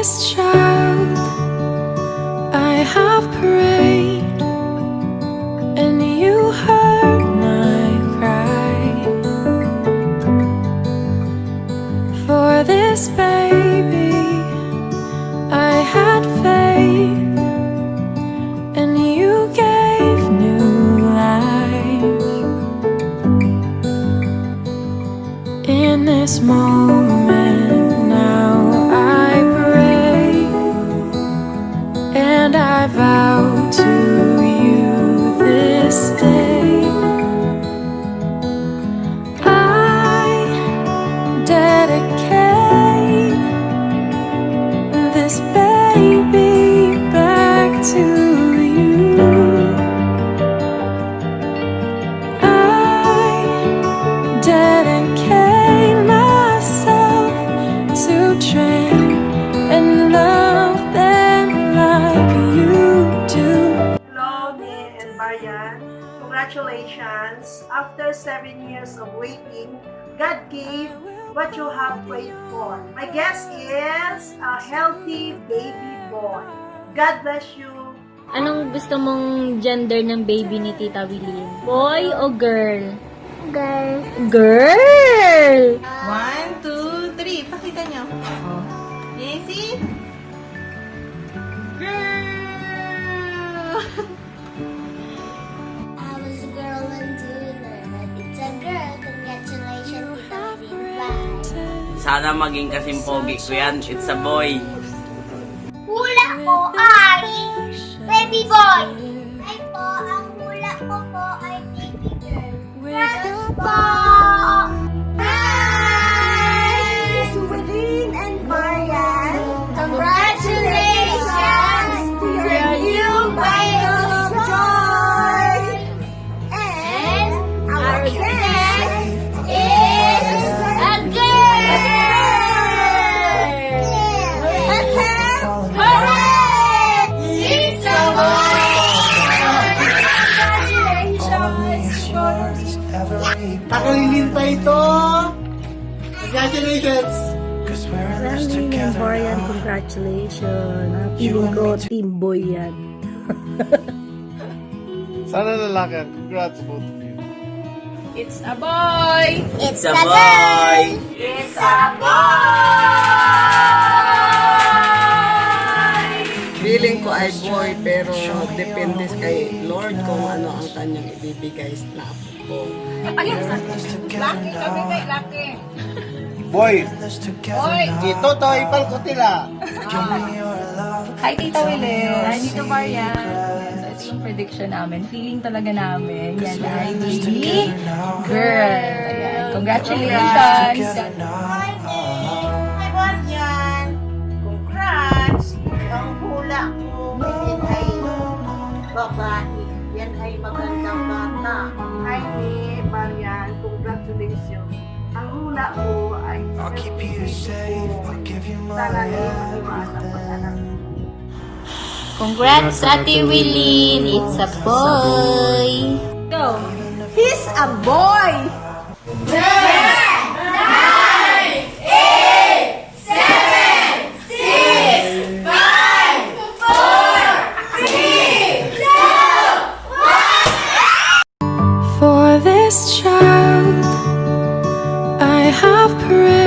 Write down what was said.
this child I have prayed, and you heard my cry. For this baby I had faith, and you gave new life. In this moment now I pray, and I vow to you this day, I dedicate this baby back to you. I dedicate myself to train and love them like you do. Hello, me and Marian. Congratulations! After 7 years of waiting, God gave what you have prayed for. My guess is a healthy baby boy. God bless you. Anong gusto mong gender ng baby ni Tita Willie? Boy o girl? Girl. Girl! 1, 2, 3. Pakita niyo. Oh. Easy. Girl! I was a girl until it's a girl. Congratulations, Tita Willie. Bye. Sana maging kasing pogi ko yan. It's a boy. Hula ko ay baby boy. Ay po, ang hula ko po ay baby girl. Yes po! Nice! Wherein and Marian, congratulations to your new pile of joy! And our guest is a girl! Hooray! It's a Takalilin pa ito! Congratulations! Marian, congratulations. Feeling ko team boy yan. Sana lalaki. Congrats both of you. It's a boy! It's a boy! It's a boy! Feeling ko ay boy, pero depende kay Lord kung ano ang kanyang ibibigay na apo ko. Boy! Boy! Ito to, ipal ko tila. Hi, Tita Willie. Hi, Tito Marian. So, ito yung prediction namin. Feeling talaga namin. Yan ay baby girl. Ayan. Congratulations. Hi, Marian. Congrats! Ang hula ko ngayon ay babae. Yan ay magandang bata. Hi, Marian. Congratulations. Ang hula ko ay sana iwasan ko sana. Congrats, Ate Willie! It's a boy! Go! He's a boy! For this child I have prayed,